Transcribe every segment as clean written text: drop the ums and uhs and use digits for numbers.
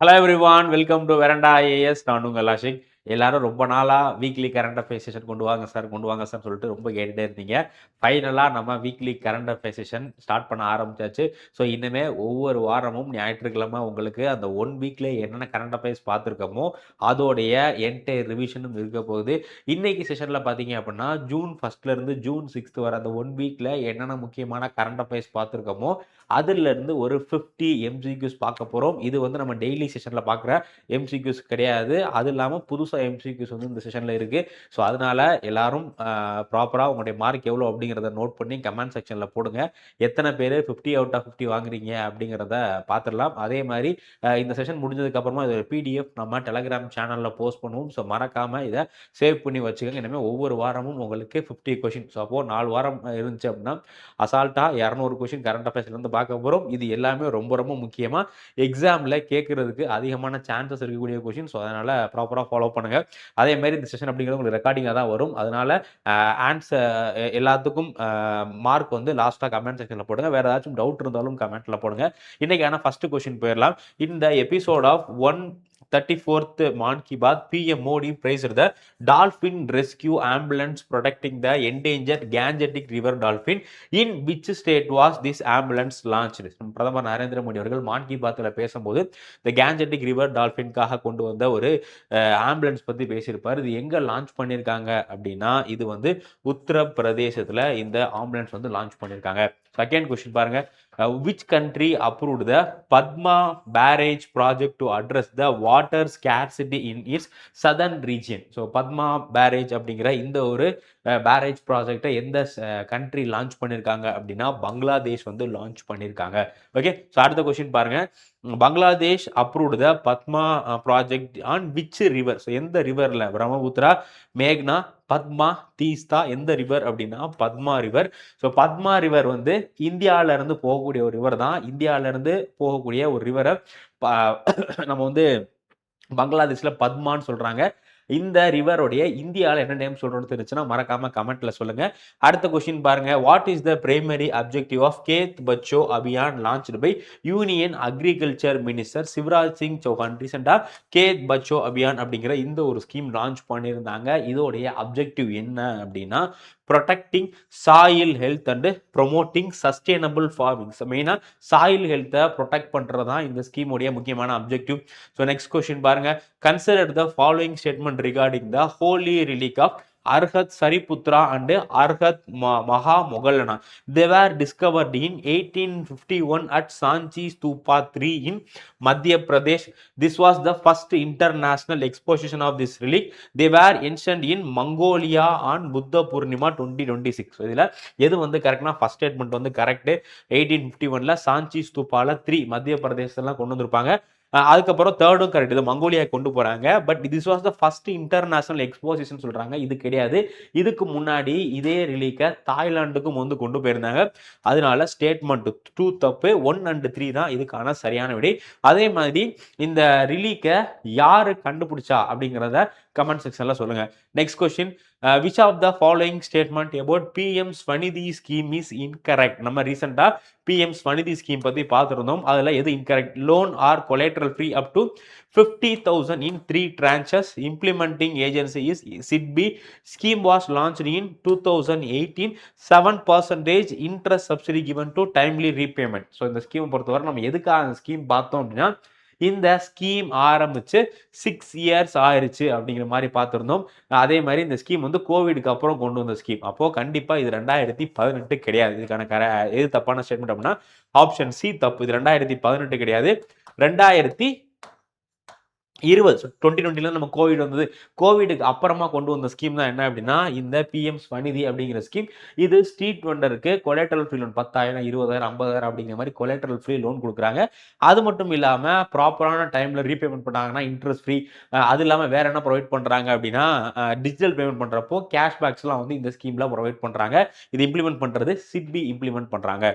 Hello everyone, welcome to Veranda IAS. நான் உங்கள் ஆஷிக். எல்லாரும் ரொம்ப நாளா வீக்லி கரண்ட் அஃபேர்ஸ் செஷன் கொண்டு வாங்க சார், கொண்டு வாங்க சார் சொல்லிட்டு ரொம்ப கேட்டுட்டே இருந்தீங்க. ஃபைனலா நம்ம weekly current affairs session start பண்ண ஆரம்பிச்சாச்சு. ஸோ இனிமே ஒவ்வொரு வாரமும் ஞாயிற்றுக்கிழமை உங்களுக்கு அந்த 1 வீக்ல என்னென்ன கரண்ட் அஃபேர்ஸ் பார்த்துருக்கோமோ அதோடைய என்டையர் ரிவிஷனும் இருக்க போகுது. இன்னைக்கு செஷன்ல பார்த்தீங்க அப்படின்னா ஜூன் 1 இருந்து ஜூன் 6 வரை அந்த 1 வீக்ல என்னென்ன முக்கியமான கரண்ட் அஃபேர்ஸ் பார்த்துருக்கோமோ அதிலிருந்து ஒரு 50 எம்சிக்யூஸ் பார்க்க போறோம். இது வந்து நம்ம டெய்லி செஷன்ல பார்க்குற எம்சிக்யூஸ் கிடையாது. அது இல்லாம புதுசா எம்சிக்யூஸ் வந்து இந்த செஷன்ல இருக்கு. ஸோ அதனால எல்லாரும் ப்ராப்பரா உங்களுடைய மார்க் எவ்வளோ அப்படிங்கிறத நோட் பண்ணி கமெண்ட் செக்ஷன்ல போடுங்க. எத்தனை பேர் 50 அவுட் ஆஃப் 50 வாங்குறீங்க அப்படிங்கிறத பார்த்துடலாம். அதே மாதிரி இந்த செஷன் முடிஞ்சதுக்கு அப்புறமா இது பிடிஎஃப் நம்ம டெலகிராம் சேனல்ல போஸ்ட் பண்ணுவோம். ஸோ மறக்காம இதை சேவ் பண்ணி வச்சுக்கோங்க. இனிமேல் ஒவ்வொரு வாரமும் உங்களுக்கு 50 கொஷின். ஸோ அப்போ 4 வாரம் இருந்துச்சு அப்படின்னா அசால்ட்டா 200 கொஷின் கரண்ட் அஃபேர்ஸ்ல இருந்து பார்க்க போறோம். இது எல்லாமே ரொம்ப ரொம்ப முக்கியமா எக்ஸாம்ல கேட்கறதுக்கு அதிகமான சான்சஸ் இருக்கக்கூடிய கொஷின். ஸோ அதனால ப்ராப்பரா ஃபாலோ பண்ணுங்க. அதே மாதிரி இந்த செஷன் அப்படிங்கிறது உங்களுக்கு ரெக்கார்டிங்கா தான் வரும். அதனால ஆன்சர் எல்லாத்துக்கும் மார்க் வந்து லாஸ்டா கமெண்ட் செக்ஷன்ல போடுங்க. வேற ஏதாச்சும் டவுட் இருந்தாலும் கமெண்ட்ல போடுங்க. இன்னைக்கான ஃபர்ஸ்ட் கொஷின் போயிடலாம். இந்த episode of 134th Mann Ki Baat, PM Modi praised the dolphin rescue ambulance protecting the endangered Gangetic River dolphin. In which state was this ambulance launched? பிரதமர் நரேந்திர மோடி அவர்கள் மான் கி பாத்ல பேசும்போது இந்த கேஞ்சட்டிக் ரிவர் டால்ஃபின்காக கொண்டு வந்த ஒரு ஆம்புலன்ஸ் பத்தி பேசியிருப்பார். இது எங்க லான்ச் பண்ணியிருக்காங்க அப்படின்னா இது வந்து உத்தரப்பிரதேசத்துல இந்த ஆம்புலன்ஸ் வந்து லான்ச் பண்ணியிருக்காங்க. செகண்ட் கொஸ்டின் பாருங்க. Which country approved the Padma barrage project to address the water scarcity in its southern region? So Padma barrage அப்படிங்கிற இந்த ஒரு பேரேஜ் ப்ராஜெக்டை எந்த கண்ட்ரி லான்ச் பண்ணியிருக்காங்க அப்படின்னா பங்களாதேஷ் வந்து லான்ச் பண்ணியிருக்காங்க. ஓகே, ஸோ அடுத்த கொஸ்டின் பாருங்க. Bangladesh approved the Padma project on which river? So எந்த ரிவர்ல? பிரம்மபுத்திரா, மேக்னா, பத்மா, தீஸ்தா. எந்த ரிவர் அப்படின்னா Padma river. So Padma river வந்து இந்தியாவில இருந்து போகக்கூடிய ஒரு ரிவர் தான். இந்தியாவில இருந்து போகக்கூடிய ஒரு ரிவரை நம்ம வந்து பங்களாதேஷ்ல பத்மான்னு சொல்றாங்க. இந்த ரிவருடைய இந்தியாவில் என்ன நேம் சொல்றோம்னு தெரிஞ்சுன்னா மறக்காம கமெண்ட்ல சொல்லுங்க. அடுத்த கொஸ்டின் பாருங்க. What is the primary objective of Khet Bachao Abhiyan launched by union agriculture minister Shivraj Singh Chouhan? ரீசெண்டா கேத் பச்சோ அபியான் அப்படிங்கிற இந்த ஒரு ஸ்கீம் லான்ச் பண்ணியிருந்தாங்க. இதோடைய அப்ஜெக்டிவ் என்ன அப்படின்னா protecting soil health and promoting sustainable farming. மெயினா சாயில் ஹெல்த்தை ப்ரொடெக்ட் பண்றது தான் இந்த ஸ்கீமுடைய முக்கியமான அப்ஜெக்டிவ். ஸோ நெக்ஸ்ட் கொஸ்டின் பாருங்க. Consider the following statement regarding the holy relic of Arhat Sariputra and Arhat Maha Moggallana. They were discovered in 1851 at Sanchi Stupa 3 in Madhya Pradesh. This was the first international exposition of this relic. They were ancient in Mongolia on Buddha Purnima 2026. இதில் எது வந்து கரெக்ட்னா first statement வந்து correct. 1851ல சாஞ்சி ஸ்தூபால 3 மத்திய பிரதேசலாம் கொண்டு வந்திருப்பாங்க. அதுக்கப்புறம் தேர்டும் correct. இது Mongolia கொண்டு போறாங்க. But this was the first international exposition சொல்றாங்க. இது கிடையாது. இதுக்கு முன்னாடி இதே ரிலீக்கை தாய்லாந்துக்கும் வந்து கொண்டு போயிருந்தாங்க. அதனால ஸ்டேட்மெண்ட் 2 தப்பு. 1 and 3 தான் இதுக்கான சரியான விடை. அதே மாதிரி இந்த ரிலீக்கை யாரு கண்டுபிடிச்சா அப்படிங்கிறத கமெண்ட் செக்ஷன்ல சொல்லுங்க. Next question. Which of the following statement about PM Svanidhi scheme is incorrect? நம்ம ரீசெண்டா பிஎம் ஸ்வநிதி ஸ்கீம் பத்தி பார்த்துருந்தோம். அதுல எது incorrect? Loan are collateral free up to 50,000 in 3 tranches. Implementing agency is SIDBI. Scheme was launched in 2018. 7% interest subsidy given to timely repayment. So இந்த scheme பொறுத்தவரை நம்ம எதுக்காக ஸ்கீம் பார்த்தோம் அப்படின்னா இந்த ஸ்கீம் ஆரம்பிச்சு 6 years ஆயிருச்சு அப்படிங்கிற மாதிரி பார்த்துருந்தோம். அதே மாதிரி இந்த ஸ்கீம் வந்து கோவிடுக்கு அப்புறம் கொண்டு வந்த ஸ்கீம். அப்போ கண்டிப்பா இது 2018 கிடையாது. இதுக்கான எது தப்பான ஸ்டேட்மெண்ட் அப்படின்னா ஆப்ஷன் சி தப்பு. இது 2018 கிடையாது. 2020 2020 நம்ம கோவிட் வந்தது. கோவிடுக்கு அப்புறமா கொண்டு வந்த ஸ்கீம் தான் என்ன அப்படின்னா இந்த பிஎம் ஸ்வநிதி அப்படிங்கிற ஸ்கீம். இது ஸ்ட்ரீட் வெண்டருக்கு கொலேட்ரல் ஃப்ரீ லோன் 10,000 20,000 50,000 அப்படிங்கிற மாதிரி கொலேட்ரல் ஃப்ரீ லோன் கொடுக்குறாங்க. அது மட்டும் இல்லாம ப்ராப்பரான டைம்ல ரீபேமெண்ட் பண்ணாங்கன்னா இன்ட்ரெஸ்ட் ஃப்ரீ. அது இல்லாம வேற என்ன ப்ரொவைட் பண்றாங்க அப்படின்னா டிஜிட்டல் பேமெண்ட் பண்றப்போ கேஷ்பேக்ஸ்லாம் வந்து இந்த ஸ்கீம்ல ப்ரொவைட் பண்றாங்க. இது இம்ப்ளிமெண்ட் பண்றது சிட்பி இம்ப்ளிமெண்ட் பண்றாங்க.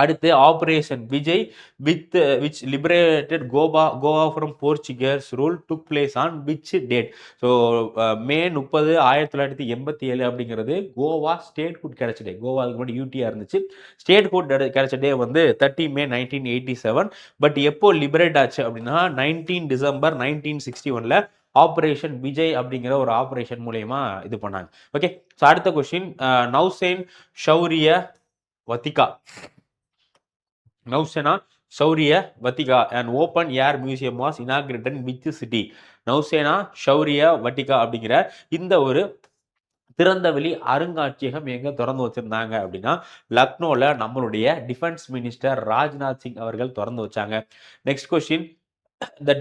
அடுத்து operation Vijay which liberated Goa from Portuguese rule took place on which date. So May 30 1987 அப்படிங்கிறது கோவா ஸ்டேட் ஹுட் கிடைச்ச டே. கோவா அதுக்கு முன்னாடி யூடியா இருந்துச்சு. ஸ்டேட் ஹுட் கிடைச்ச டே வந்து 30 மே 1987. பட் எப்போ லிபரேட் ஆச்சு அப்படின்னா 19 டிசம்பர் 1961 ஆபரேஷன் விஜய் அப்படிங்கிற ஒரு ஆபரேஷன் மூலயமா இது பண்ணாங்க. ஓகே, ஸோ அடுத்த question Nausena Shaurya Vatika Nausena Shaurya Vatika and open air museum was inaugurated in which city. Nausena Shaurya Vatika அப்படிங்கிற இந்த ஒரு திறந்தவெளி அருங்காட்சியகம் எங்க திறந்து வச்சிருந்தாங்க அப்படின்னா லக்னோல நம்மளுடைய டிஃபென்ஸ் மினிஸ்டர் ராஜ்நாத் சிங் அவர்கள் திறந்து வச்சாங்க. Next question the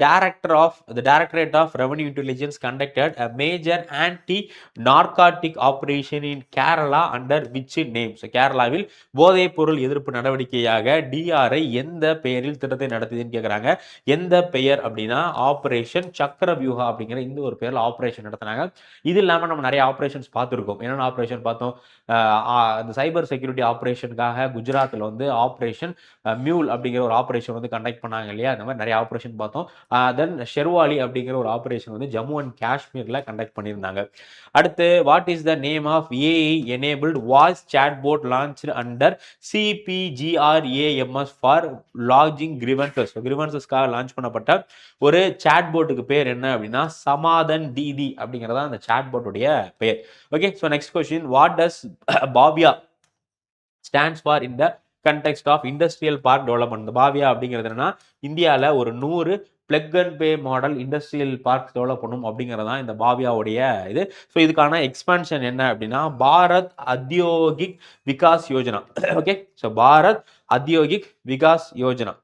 Directorate of Revenue Intelligence conducted a major anti-narcotic operation in Kerala under which name? So கேரளாவில் போதைப் பொருள் எதிர்ப்பு நடவடிக்கையாக டிஆர்ஐ எந்த பெயரில் திட்டத்தை நடத்தியதுன்னு கேட்குறாங்க. எந்த பெயர் அப்படின்னா ஆபரேஷன் சக்கரவியூஹா அப்படிங்கிற இந்த ஒரு பெயரில் ஆபரேஷன் நடத்தினாங்க. இது இல்லாமல் நம்ம நிறைய ஆபரேஷன்ஸ் பார்த்துருக்கோம். என்னென்ன ஆபரேஷன் பார்த்தோம்? அந்த சைபர் செக்யூரிட்டி ஆபரேஷனுக்காக குஜராத்தில் வந்து ஆபரேஷன் மியூல் அப்படிங்கிற ஒரு ஆபரேஷன் வந்து கண்டக்ட் பண்ணாங்க இல்லையா? அந்த மாதிரி நிறைய ஆபரேஷன் பார்த்தோம். தென் ஷெர்வாலி அப்படிங்கிற ஒரு ஆபரேஷன் வந்து ஜம்மு அண்ட் காஷ்மீர்ல கண்டக்ட் பண்ணியிருந்தாங்க. அடுத்து what is the name of AI enabled voice chat bot launch under CPGRAMS for lodging grievances. கிரிவன்சஸ்க்காக லான்ச் பண்ணப்பட்ட ஒரு சாட் போட்டுக்கு பேர் என்ன அப்படின்னா சமாதன் டிடி அப்படிங்கிறதா அந்த சாட் போட்டுடைய பேர். Okay, so next question what does Bhavya stands for in the context of industrial park development. Bhavya அப்படிங்கிறது என்னன்னா இந்தியாவில் ஒரு 100 plug and play model industrial park develop பண்ணும் அப்படிங்கிறது தான் இந்த பாவியாவுடைய இது. ஸோ இதுக்கான எக்ஸ்பான்ஷன் என்ன அப்படின்னா Bharat Audyogik Vikas Yojana. Okay, so Bharat Audyogik Vikas Yojana.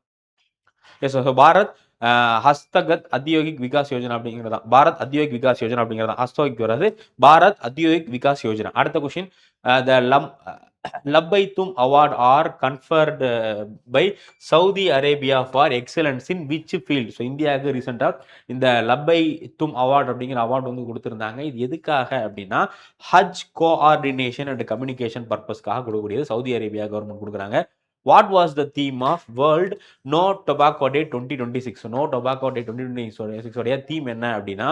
Yes, so Bharat Hastagat Audyogik Vikas Yojana அப்படிங்கிறது தான் பாரத் அத்யோகிக் விகாஸ் யோஜனா அப்படிங்கிறது தான் ஹஸ்தோகிக் வராது, பாரத் அத்யோகிக் விகாஸ் யோஜனா. அடுத்த question the Labbaitum award are conferred by Saudi Arabia for excellence in which field. So இந்தியாவுக்கு ரீசெண்டாக இந்த லப்பைத்தும் அவார்ட் அப்படிங்கிற அவார்டு வந்து கொடுத்துருந்தாங்க. இது எதுக்காக அப்படின்னா ஹஜ் கோஆர்டினேஷன் அண்ட் கம்யூனிகேஷன் பர்பஸ்க்காக கொடுக்கக்கூடியது சவுதி அரேபியா கவர்மெண்ட் கொடுக்குறாங்க. What was the theme of World No Tobacco Day 2026? No Tobacco Day 2026 உடைய தீம் என்ன அப்படின்னா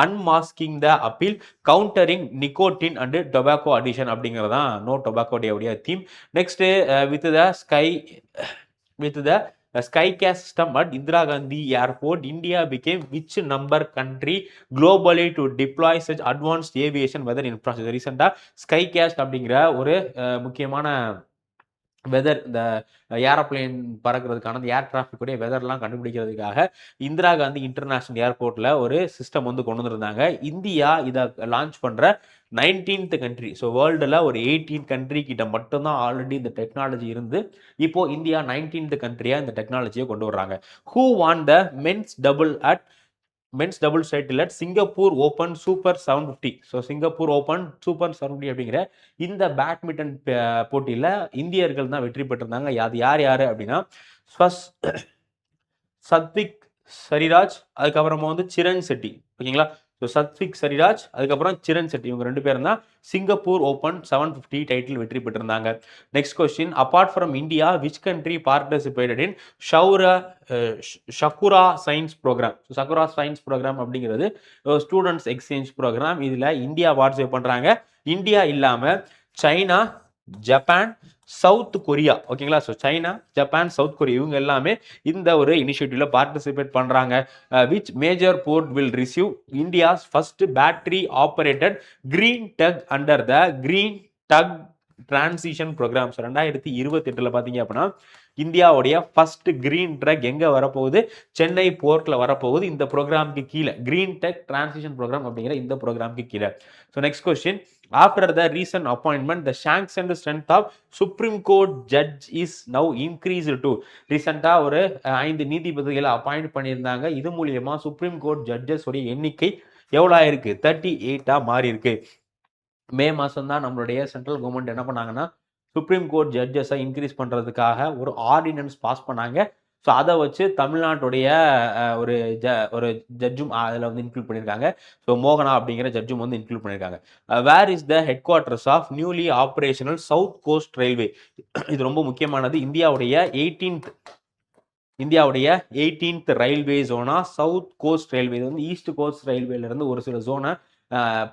unmasking the appeal countering nicotine and tobacco addition அப்படிங்கிறது தான் நோ டொபாக்கோ டே உடைய theme. Next with the SkyCast system at Indira Gandhi Airport, India became which number country globally to deploy such advanced aviation weather infrastructure? ரீசெண்டாக SkyCast அப்படிங்கிற ஒரு முக்கியமான weather இந்த aeroplane பறக்கிறதுக்கான ஏர் டிராஃபிக்குடைய வெதர்லாம் கண்டுபிடிக்கிறதுக்காக Indira Gandhi international ஏர்போர்ட்டில் ஒரு சிஸ்டம் வந்து கொண்டு வந்திருந்தாங்க. இந்தியா இதை லான்ச் பண்ணுற 19th கண்ட்ரி. ஸோ வேர்ல்டில் ஒரு 18 கண்ட்ரி கிட்ட மட்டும்தான் ஆல்ரெடி இந்த டெக்னாலஜி இருந்து இப்போ இந்தியா 19th கண்ட்ரியாக இந்த டெக்னாலஜியை கொண்டு வர்றாங்க. Who won the men's double title at Singapore open super 750. So Singapore open super 750 அப்படிங்கிற இந்த பேட்மிண்டன் போட்டியில் இந்தியர்கள் தான் வெற்றி பெற்றிருந்தாங்க. அது யார் அப்படின்னா சத்விக் சரிராஜ், அதுக்கப்புறமா வந்து சிரண் செட்டி. ஓகேங்களா, ஸோ சத்விக் சரிராஜ் அதுக்கப்புறம் சிரண் செட்டி இவங்க 2 பேரும் தான் சிங்கப்பூர் ஓப்பன் 750 டைட்டில் வெற்றி பெற்றிருந்தாங்க. Next question apart from India which country participated in Sakura science program. So Sakura science program அப்படிங்கிறது ஸ்டூடெண்ட்ஸ் எக்ஸ்சேஞ்ச் ப்ரோக்ராம். இதில் இந்தியா பார்ட்டிசிபேட் பண்ணுறாங்க. இந்தியா இல்லாமல் சைனா, ஜப்பான், சவுத் கொரியா. ஓகேங்களா, so China, Japan, South Korea இவங்க எல்லாமே இந்த ஒரு இனிஷியேட்டிவ்ல பார்ட்டிசிபேட் பண்றாங்க. Which major port will receive India's first battery operated green tug under the green tug transition program. So 2028 பார்த்தீங்க அப்படின்னா இந்தியாவுடைய ஃபர்ஸ்ட் கிரீன் ட்ரக் எங்க வரப்போகுது? சென்னை போர்ட்ல வரப்போகுது. இந்த ப்ரோக்ராமுக்கு கீழே கிரீன் டெக் டிரான்சிஷன் ப்ரோக்ராம் அப்படிங்கிற இந்த ப்ரோக்ராமுக்கு கீழே. So next question after the recent appointment the sanctioned strength of supreme court judge is now increased to. ரீசெண்டாக ஒரு 5 நீதிபதிகளை அப்பாயிண்ட் பண்ணியிருந்தாங்க. இது மூலியமா சுப்ரீம் கோர்ட் ஜட்ஜஸ் உடைய எண்ணிக்கை எவ்வளோ ஆயிருக்கு? 38 மாறி இருக்கு. மே மாதம் தான் நம்மளுடைய சென்ட்ரல் கவர்மெண்ட் என்ன பண்ணாங்கன்னா சுப்ரீம் கோர்ட் ஜட்ஜஸை இன்க்ரீஸ் பண்ணுறதுக்காக ஒரு ஆர்டினன்ஸ் பாஸ் பண்ணாங்க. ஸோ அதை வச்சு தமிழ்நாட்டுடைய ஒரு ஒரு ஜட்ஜும் அதில் வந்து இன்க்ளூட் பண்ணியிருக்காங்க. ஸோ மோகனா அப்படிங்கிற ஜட்ஜும் வந்து இன்க்ளூட் பண்ணியிருக்காங்க. Where is the headquarters of newly operational south coast railway? இது ரொம்ப முக்கியமானது. இந்தியாவுடைய 18th ரயில்வே ஜோனா சவுத் கோஸ்ட் ரயில்வே. இது வந்து ஈஸ்ட் கோஸ்ட் ரயில்வேல இருந்து ஒரு சில ஜோனை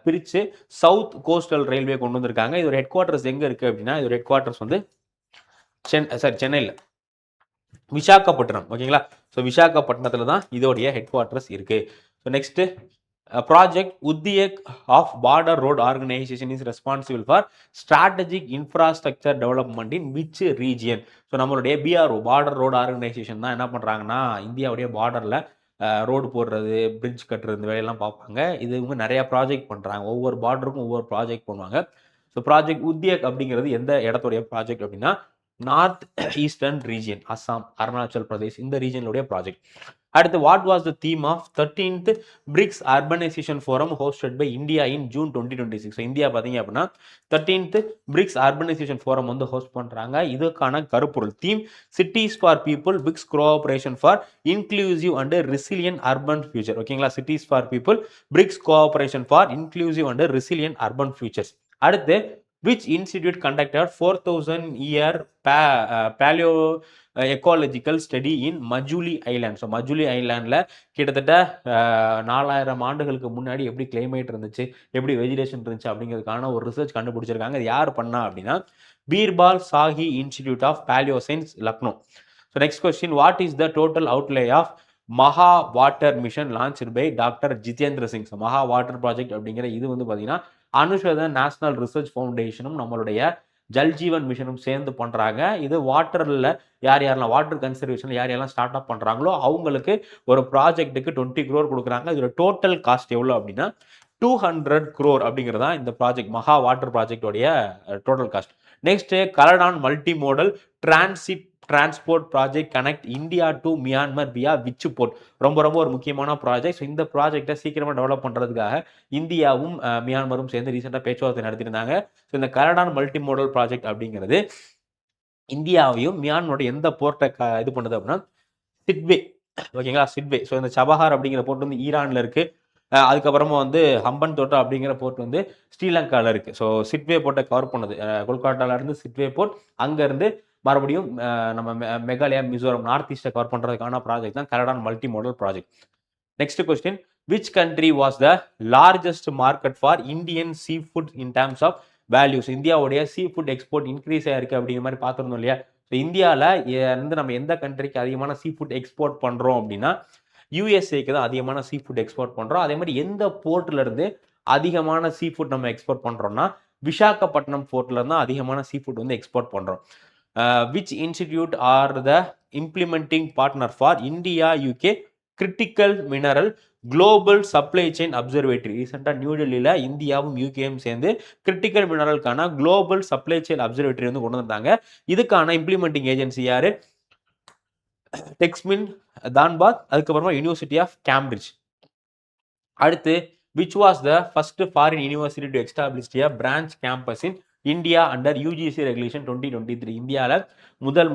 பிரித்து சவுத் கோஸ்டல் ரயில்வே கொண்டு வந்திருக்காங்க. இது ஒரு ஹெட் குவார்ட்டர்ஸ் எங்கே இருக்குது அப்படின்னா, இது ஒரு ஹெட் குவார்ட்டர்ஸ் வந்து சென்னையில் விசாகப்பட்டினம். ஓகேங்களா? ஸோ விசாகப்பட்டினத்தில் தான் இதோடைய ஹெட் குவார்ட்டர்ஸ் இருக்குது. So next project Udayak of border road organisation is responsible for strategic infrastructure development in which region? So நம்மளுடைய பிஆர்ஓ பார்டர் ரோடு ஆர்கனைசேஷன் தான் என்ன பண்ணுறாங்கன்னா, இந்தியாவுடைய பார்டரில் ரோடு போடுறது, பிரிட்ஜ் கட்டுறது, இந்த வேலையெல்லாம் பார்ப்பாங்க. இது இவங்க நிறையா ப்ராஜெக்ட் பண்ணுறாங்க. ஒவ்வொரு பார்டருக்கும் ஒவ்வொரு ப்ராஜெக்ட் பண்ணுவாங்க. ஸோ ப்ராஜெக்ட் உத்தியக் அப்படிங்கிறது எந்த இடத்துடைய ப்ராஜெக்ட் அப்படின்னா, north eastern region, Assam, Arunachal Pradesh, இந்த ரீஜனுடைய ப்ராஜெக்ட். அடுத்து, what was the theme of 13th BRICS urbanisation forum hosted by India in June 2026? India பார்த்தீங்க அப்படின்னா 13th பிரிக்ஸ் அர்பனைசேஷன் ஃபோரம் வந்து ஹோஸ்ட் பண்ணுறாங்க. இதுக்கான கருப்பொருள் theme cities for people BRICS cooperation for inclusive and resilient urban future. ஓகேங்களா? Cities for people BRICS cooperation for inclusive and resilient urban futures. அடுத்து, which institute conducted 4,000 year paleo ecological study in Majuli island? So Majuli ஐலாண்டில் கிட்டத்தட்ட 4000 ஆண்டுகளுக்கு முன்னாடி எப்படி climate இருந்துச்சு, எப்படி vegetation இருந்துச்சு அப்படிங்கிறதுக்கான ஒரு ரிசர்ச் கண்டுபிடிச்சிருக்காங்க. இது யார் பண்ணா அப்படின்னா, Birbal Sahni institute of palaeo science, Lucknow. So next question, what is the total outlay of Maha water mission launch by doctor Jitendra Singh? So Maha water project அப்படிங்கிற இது வந்து பார்த்தீங்கன்னா அனுஷதன் நேஷனல் ரிசர்ச் ஃபவுண்டேஷனும் நம்மளுடைய ஜல்ஜீவன் மிஷனும் சேர்ந்து பண்ணுறாங்க. இது வாட்டரில் யாரெல்லாம் வாட்டர் கன்சர்வேஷன் யாரெல்லாம் ஸ்டார்ட் அப் பண்ணுறாங்களோ அவங்களுக்கு ஒரு ப்ராஜெக்ட்டுக்கு 20 crore கொடுக்குறாங்க. இதோட டோட்டல் காஸ்ட் எவ்வளோ அப்படின்னா 200 crore அப்படிங்கிறதா இந்த ப்ராஜெக்ட் மகா வாட்டர் ப்ராஜெக்டோடைய total cost. Next, Kaladan multi modal transport project connect India to Myanmar via which port? ரொம்ப ரொம்ப ஒரு முக்கியமான ப்ராஜெக்ட். ஸோ இந்த ப்ராஜெக்டை சீக்கிரமாக டெவலப் பண்ணுறதுக்காக இந்தியாவும் மியான்மரும் சேர்ந்து ரீசெண்டாக பேச்சுவார்த்தை நடத்திருந்தாங்க. ஸோ இந்த கலடான் மல்டி மோடல் ப்ராஜெக்ட் அப்படிங்கிறது இந்தியாவையும் மியான்மரோட எந்த போர்ட்டை இது பண்ணுது அப்படின்னா சிட்வே. ஓகேங்களா? சிட்வே. ஸோ இந்த சபஹார் அப்படிங்கிற போர்ட் வந்து ஈரானில் இருக்குது. அதுக்கப்புறமா வந்து ஹம்பன் தோட்டா அப்படிங்கிற போர்ட் வந்து ஸ்ரீலங்காவில் இருக்குது. ஸோ சிட்வே போர்ட்டை கவர் பண்ணுது. கொல்கட்டாவிலேருந்து சிட்வே போர்ட், அங்கேருந்து மறுபடியும் நம்ம மெகாலயா, மிசோரம், நார்த் ஈஸ்ட்டை கவர் பண்ணுறதுக்கான ப்ராஜெக்ட் தான் Kaladan multi modal project. Next question, which country was the largest market for Indian seafood in terms of values? இந்தியாவுடைய சீ ஃபுட் எக்ஸ்போர்ட் இன்க்ரீஸ் ஆயிருக்கு அப்படிங்கிற மாதிரி பார்த்துருந்தோம் இல்லையா? ஸோ இந்தியாவில் இருந்து நம்ம எந்த கண்ட்ரிக்கு அதிகமான சீ ஃபுட் எக்ஸ்போர்ட் பண்ணுறோம் அப்படின்னா யூஎஸ்ஏக்கு தான் அதிகமான சீ ஃபுட் எக்ஸ்போர்ட் பண்ணுறோம். அதே மாதிரி எந்த போர்ட்ல இருந்து அதிகமான சீ ஃபுட் நம்ம எக்ஸ்போர்ட் பண்ணுறோம்னா விசாகப்பட்டினம் போர்ட்ல இருந்து அதிகமான சீ ஃபுட் வந்து எக்ஸ்போர்ட் பண்ணுறோம். Which institute are the implementing partner for India UK critical mineral global supply chain observatory? ரீசெண்டாக நியூ டெல்லியில் இந்தியாவும் யூகேயும் சேர்ந்து கிரிட்டிக்கல் மினரலுக்கான குளோபல் சப்ளை செயின் அப்சர்வேட்டரி வந்து கொண்டு வந்தாங்க. இதுக்கான இம்ப்ளிமெண்டிங் ஏஜென்சி யாரு? டெக்ஸ்மின் தான்பாத், அதுக்கப்புறமா யூனிவர்சிட்டி ஆஃப் கேம்பிரிட்ஜ். அடுத்து, which was the first foreign university to establish a branch campus in India under UGC regulation 2023? இந்தியாவில்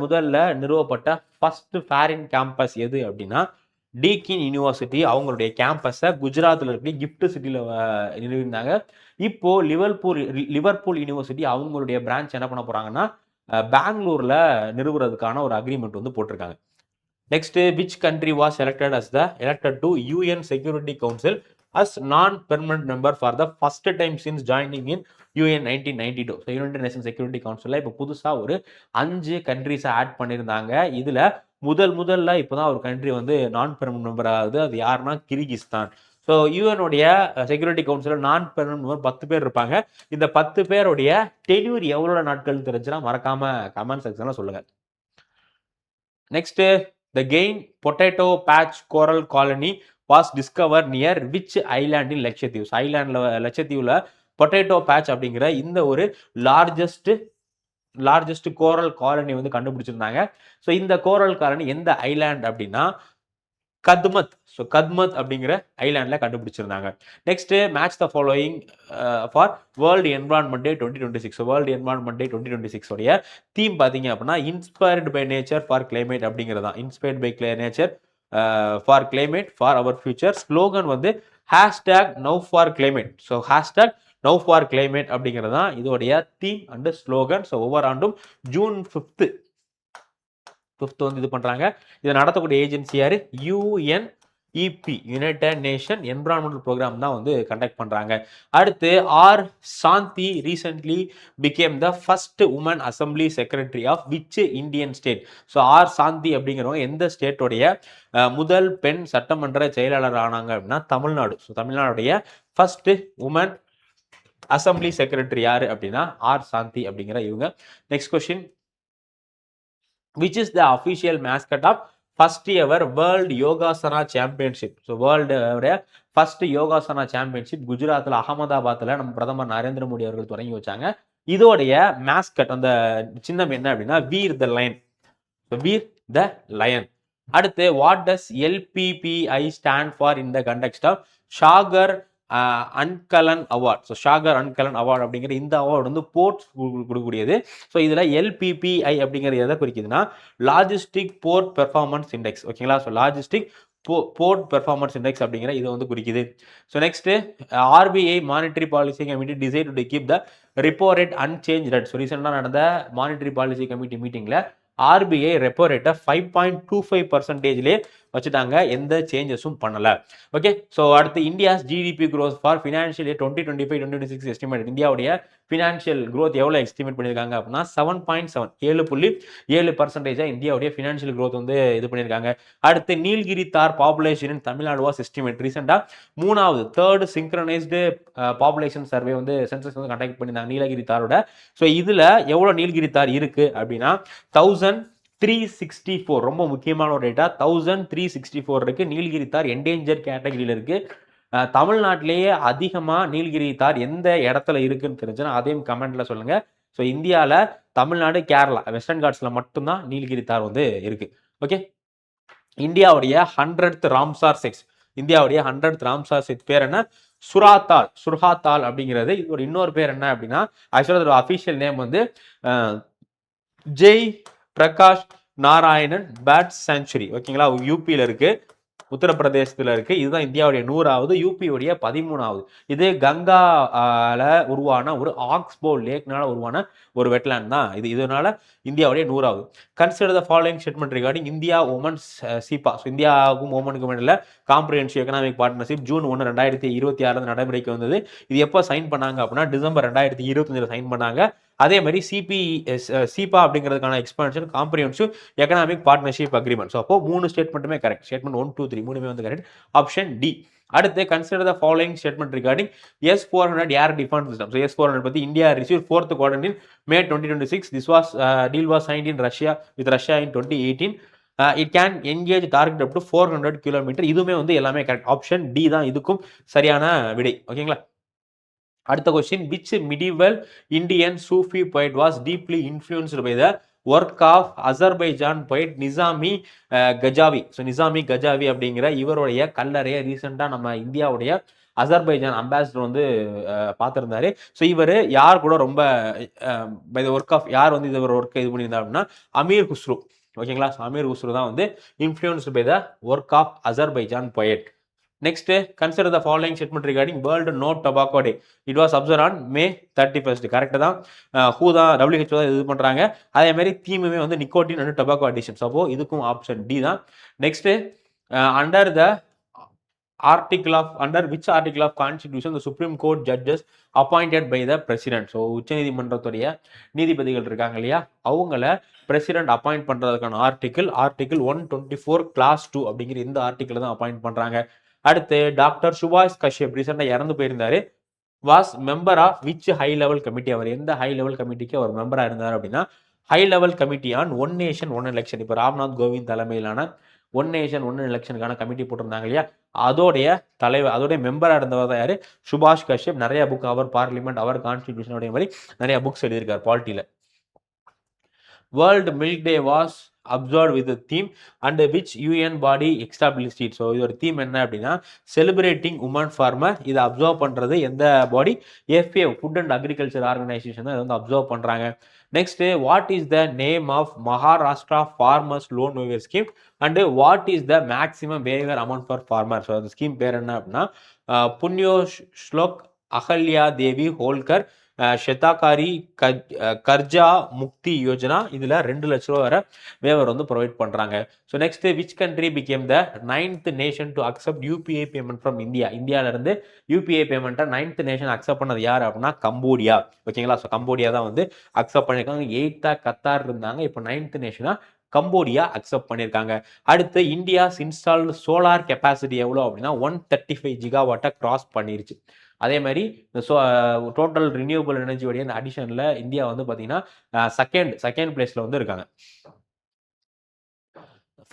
முதல்ல நிறுவப்பட்ட ஃபர்ஸ்ட் ஃபாரின் கேம்பஸ் எது அப்படின்னா டீக்கின் யூனிவர்சிட்டி. அவங்களுடைய கேம்பஸை குஜராத்தில் இருக்க கிஃப்ட் சிட்டியில் நிறுவினாங்க. இப்போ லிவர்பூல் யூனிவர்சிட்டி அவங்களுடைய பிரான்ச் என்ன பண்ண போறாங்கன்னா பெங்களூர்ல நிறுவுறதுக்கான ஒரு அக்ரிமெண்ட் வந்து போட்டிருக்காங்க. Next, which country was elected to UN Security Council as non-permanent member for the first time since joining in UN 1992? So United Nations Security Council இப்போ புதுசா ஒரு 5 கண்ட்ரிஸை ஆட் பண்ணியிருந்தாங்க. இதுல முதல்ல இப்போதான் ஒரு கண்ட்ரி வந்து நான் பெர்மனன்ட் மெம்பர் ஆகுது. அது யாருன்னா கிர்கிஸ்தான். ஸோ யூஎனுடைய செக்யூரிட்டி கவுன்சிலில் நான் பெர்மனன்ட் மெம்பர் 10 பேர் இருப்பாங்க. இந்த 10 பேருடைய டென்யூர் எவ்வளோ நாட்கள் தெரிஞ்சுன்னா மறக்காம கமெண்ட் செக்ஷன்ல சொல்லுங்க. Next, the Gain potato patch coral colony was discovered near which island in Lakshadweep? லட்சத்தீவுல பொட்டேட்டோ பேட்ச் அப்படிங்கிற இந்த ஒரு லார்ஜஸ்ட் கோரல் காலனி வந்து கண்டுபிடிச்சிருந்தாங்க. ஸோ இந்த கோரல் காலனி எந்த ஐலாண்ட் அப்படின்னா கத்மத். ஸோ கத்மத் அப்படிங்கிற ஐலாண்டில் கண்டுபிடிச்சிருந்தாங்க. Next match the following for world environment day 2026. World environment day 2026 உடைய தீம் பார்த்தீங்க அப்படின்னா inspired by nature for climate அப்படிங்கிறது தான். Inspired by nature for climate for our future. Slogan வந்து hashtag now for climate. So hashtag now for climate அப்படிங்கிறது தான் இதோடைய theme and slogan. So ஒவ்வொரு ஆண்டும் ஜூன் 5th வந்து இது பண்றாங்க. இதை நடத்தக்கூடிய ஏஜென்சி யாரு? UNEP, united nation environmental programme தான் வந்து கண்டக்ட் பண்றாங்க. அடுத்து R Shanthi recently became the first woman assembly secretary of which Indian state. So R Shanthi அப்படிங்கிறவங்க எந்த ஸ்டேட்டோடைய முதல் பெண் சட்டமன்ற செயலாளர் ஆனாங்க அப்படின்னா தமிழ்நாடு. ஸோ தமிழ்நாடுடைய ஃபர்ஸ்ட் உமன் அசம்பிளி செக்ரட்டரி யாரு அப்படின்னா ஆர் சாந்தி அப்படிங்கிற இவங்க. Next question, which is the official mascot of first ever World Yogasana Championship. So world first yogasana championship குஜராத்தில் அகமதாபாத்தில் நம்ம பிரதமர் நரேந்திர மோடி அவர்கள் தொடங்கி வச்சாங்க. இதோடைய மேஸ்கட் அந்த சின்னம் என்ன அப்படின்னா Veer the lion. Veer the lion. அடுத்து what does LPPI stand for in the context of Sagar Ankalan award. So Sagar Ankalan award அப்படிங்கிற இந்த அவார்டு வந்து போர்ட்ஸ் கொடுக்கக்கூடியது. ஸோ இதில் எல்பிபிஐ அப்படிங்கிறது எதை குறிக்குதுன்னா லாஜிஸ்டிக் போர்ட் பெர்ஃபார்மன்ஸ் இண்டெக்ஸ். ஓகேங்களா? So logistic port performance index அப்படிங்கிற இதை வந்து குறிக்குது. So next RBI monetary policy committee decide to keep the repo rate unchange rate. So ரீசெண்டாக நடந்த மானிட்டரி பாலிசி கமிட்டி மீட்டிங்கில் ஆர்பிஐ ரெப்போ ரேட்டை 5.25%லேயே வச்சுட்டாங்க, எந்த சேஞ்சஸும் பண்ணல. ஓகே, ஸோ அடுத்து India's GDP growth for financial year 2025-2026 estimate. இந்தியாவுடைய ஃபினான்ஷியல் க்ரோத் எவ்வளோ எஸ்டிமேட் பண்ணியிருக்காங்க அப்படின்னா 7.7 7.7% இந்தியாவுடைய ஃபினான்ஷியல் க்ரோத் வந்து இது பண்ணியிருக்காங்க. அடுத்து நீல்கிரி தார் population in Tamil Nadu was estimate. ரீசெண்டாக தேர்ட் சிங்க்ரனைஸ்டு பாப்புலேஷன் சர்வே வந்து சென்சஸ் வந்து கண்டக்ட் பண்ணியிருந்தாங்க நீலகிரி தாரோட. ஸோ இதில் எவ்வளோ நீல்கிரி தார் இருக்கு அப்படின்னா 1364. ரொம்ப முக்கியமான ஒரு டேட்டா, 1364 இருக்கு. நீலகிரி தார் என்டேஞ்சர் கேட்டகரியில் இருக்கு. தமிழ்நாட்டிலேயே அதிகமாக நீலகிரி தார் எந்த இடத்துல இருக்குன்னு தெரிஞ்சுன்னா அதையும் கமெண்ட்ல சொல்லுங்க. ஸோ இந்தியாவில் தமிழ்நாடு, கேரளா, வெஸ்டர்ன் காட்ஸ்ல மட்டும்தான் நீலகிரி தார் வந்து இருக்கு. ஓகே, இந்தியாவுடைய 100th ராம்சார் சைட்ஸ். இந்தியாவுடைய 100th ராம்சார் சைட்ஸ் பேர் என்ன? சுர்ஹாத்தால் அப்படிங்கிறது. இது இன்னொரு பேர் என்ன அப்படின்னா ஆக்சுவலாக அதோட அஃபிஷியல் நேம் வந்து ஜெய் பிரகாஷ் நாராயணன் பேட் சாங்சுரி. ஓகேங்களா? யூபியில் இருக்கு, உத்தரப்பிரதேசத்தில் இருக்கு. இதுதான் இந்தியாவுடைய 100வது, யூபியுடைய 13வது. இது கங்கால உருவான ஒரு ஆக்ஸ்போ லேக்னால உருவான ஒரு வெட்லேண்ட் தான் இது. இதனால இந்தியாவுடைய 100வது. Consider the following statement regarding India Oman's CEPA. So இந்தியாவுக்கும் ஓமனுக்கும் இடையில காம்ப்ரிஹென்சிவ் எக்கனாமிக் பார்ட்னர்ஷிப் ஜூன் 1, 2026 நடைமுறைக்கு வந்தது. இது எப்போ சைன் பண்ணாங்க அப்படின்னா டிசம்பர் 2025 சைன் பண்ணாங்க. அதே மாதிரி சிபா அப்படிங்கிறதுக்கான expansion comprehensive economic partnership agreement. So அப்போ 3 ஸ்டேட்மெண்ட்டுமே கரெக்ட். ஸ்டேட்மெண்ட் 1, 2, 3 மூணுமே வந்து கரெக்ட். Option D. அடுத்து consider the following statement regarding S-400 air defence system. So S-400 பற்றி India receive 4th quarter in May 2026. This was deal was signed in Russia with Russia in 2018. It can engage target up to 400 kilometre. இதுவுமே வந்து எல்லாமே correct. Option D தான் இதுக்கும் சரியான விடை. ஓகேங்களா? அடுத்த question, which medieval Indian Sufi poet was deeply influenced by the work of Azerbaijan poet Nizami Ganjavi. So Nizami Ganjavi அப்படிங்கிற இவருடைய கல்லறையை ரீசெண்டாக நம்ம இந்தியாவுடைய அசர்பைஜான் அம்பாசிடர் வந்து பார்த்துருந்தாரு. ஸோ இவர் யார் கூட ரொம்ப பை த ஒர்க் ஆஃப் யார் வந்து இது ஒரு ஒர்க்கை இது பண்ணியிருந்தா அப்படின்னா அமீர் குஸ்ரு. ஓகேங்களா? ஸோ அமீர் குஸ்ரு தான் வந்து influenced by the work of Azerbaijan poet. Next, consider the following statement regarding World No Tobacco Day. It was observed on May 31st. Correct தான். ஹூ தான் WHO தான் இது பண்ணுறாங்க. அதே மாதிரி தீமுமே வந்து நிக்கோட்டின் அண்ட் டொபாக்கோ அடிஷன். அப்போ இதுக்கும் ஆப்ஷன் டி தான். Next, under which article of constitution the Supreme Court judges appointed by the president. So உச்சநீதிமன்றத்துடைய நீதிபதிகள் இருக்காங்க இல்லையா, அவங்கள பிரசிடென்ட் அப்பாயிண்ட் பண்றதுக்கான ஆர்டிகிள் 124 clause 2 அப்படிங்கிற இந்த ஆர்டிகிள் தான் அப்பாயிண்ட் பண்றாங்க. அடுத்து டாக்டர் சுபாஷ் கஷ்யப் ரீசெண்டாக இறந்து போயிருந்தாரு. Was member of which high level committee. அவர் எந்த ஹை லெவல் கமிட்டிக்கு அவர் மெம்பராக இருந்தார் அப்படின்னா high level committee on one nation one election. இப்போ ராம்நாத் கோவிந்த் தலைமையிலான ஒன் நேஷன் ஒன் எலெக்ஷனுக்கான கமிட்டி போட்டிருந்தாங்க இல்லையா, அதோடைய தலைவர், அதோடைய மெம்பராக இருந்தவர் தான் யாரு? சுபாஷ் கஷ்யப். நிறைய புக், அவர் பார்லிமெண்ட், அவர் கான்ஸ்டிடியூஷனுடைய மாதிரி நிறைய புக்ஸ் எழுதியிருக்கார் பாலிட்டியில். World milk day was observe with theme and which UN body established it. So இதோட தீம் என்ன அப்படின்னா செலிப்ரேட்டிங் உமன் ஃபார்மர். இதை அப்சர்வ் பண்ணுறது எந்த பாடி? FAO, food and agriculture organisation தான் இதை வந்து அப்சர்வ் பண்ணுறாங்க. Next, what is the name of Maharashtra farmers loan waiver scheme and what is the maximum waiver amount for farmer? So அந்த ஸ்கீம் பேர் என்ன அப்படின்னா புண்ணியோ ஸ்லோக் அகல்யா தேவி ஹோல்கர் ஷெதாகாரி கர்ஜா முக்தி யோஜனா. இதில் 2 லட்ச ரூபா வரை வேவர் வந்து ப்ரொவைட் பண்ணுறாங்க. So next, which country became the 9th nation to accept UPI payment from India? இந்தியாவிலேருந்து UPI பேமெண்ட்டை 9th நேஷன் அக்செப்ட் பண்ணது யார் அப்படின்னா கம்போடியா. ஓகேங்களா? ஸோ கம்போடியா தான் வந்து அக்செப்ட் பண்ணியிருக்காங்க. 8th கத்தார் இருந்தாங்க, இப்போ 9th நேஷனாக கம்போடியா அக்செப்ட் பண்ணியிருக்காங்க. அடுத்து, இந்தியாஸ் இன்ஸ்டால்டு சோலார் கெப்பாசிட்டி எவ்வளோ அப்படின்னா 135 ஜிகாவாட்டை கிராஸ் பண்ணிருச்சு. அதே மாதிரி டோட்டல் ரினியூவபிள் எனர்ஜியோடைய இந்த அடிஷனில் இந்தியா வந்து பார்த்தீங்கன்னா செகண்ட் பிளேஸில் வந்து இருக்காங்க.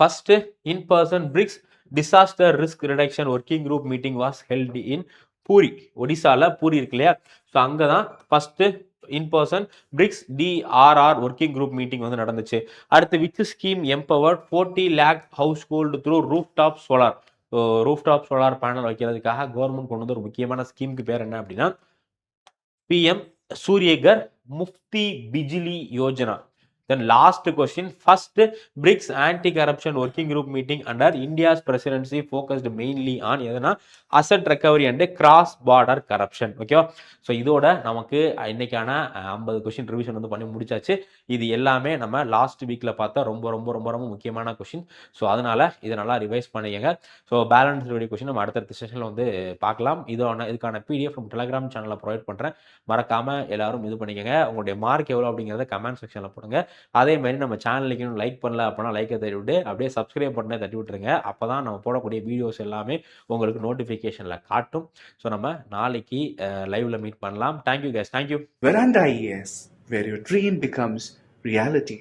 First in person BRICS disaster risk reduction working group meeting was held in Puri. ஒடிசால பூரி இருக்கு இல்லையா? ஸோ அங்கே தான் first in person BRICS DRR working group meeting வந்து நடந்துச்சு. அடுத்து, which scheme empowered 40 lakh house hold through roof top solar? So roof top solar panel வைக்கிறதுக்காக government கொண்டு வந்து ஒரு முக்கியமான ஸ்கீமுக்கு பேர் என்ன அப்படின்னா PM Surya Ghar Muft Bijli Yojana. Then last question, first BRICS anti-corruption working group meeting under India's presidency focused mainly on எதுனா asset recovery and cross border corruption. ஓகேவா? ஸோ இதோட நமக்கு இன்னைக்கான 50 கொஸ்டின் ரிவிஷன் வந்து பண்ணி முடிச்சாச்சு. இது எல்லாமே நம்ம லாஸ்ட் வீக்கில் பார்த்தா ரொம்ப ரொம்ப ரொம்ப ரொம்ப முக்கியமான கொஸ்டின். ஸோ அதனால இதை நல்லா ரிவைஸ் பண்ணிக்கங்க. ஸோ பேலன்ஸ் வீடியோ கொஸ்டின் நம்ம அடுத்தடுத்த செஷனில் வந்து பார்க்கலாம். இதுக்கான PDF நம்ம டெலிகிராம் சேனலில் ப்ரொவைட் பண்ணுறேன். மறக்காமல் எல்லாரும் இது பண்ணிக்கங்க. உங்களுடைய மார்க் எவ்வளோ அப்படிங்கிறத கமெண்ட் செக்ஷனில் போடுங்க. அதே மாதிரி நம்ம சேனலுக்கு இன்னும் லைக் பண்ணல அப்படின்னா லைக்கை தட்டி விட்டு அப்படியே சப்ஸ்கிரைப் பண்ண தட்டி விட்டுருங்க. அப்போ தான் நம்ம போடக்கூடிய வீடியோஸ் எல்லாமே உங்களுக்கு நோட்டிஃபிகேஷனில் காட்டும். ஸோ நம்ம நாளைக்கு லைவ்ல மீட் பண்ணலாம். Thank you guys. Thank you. Veranda IAS, where your dream becomes reality.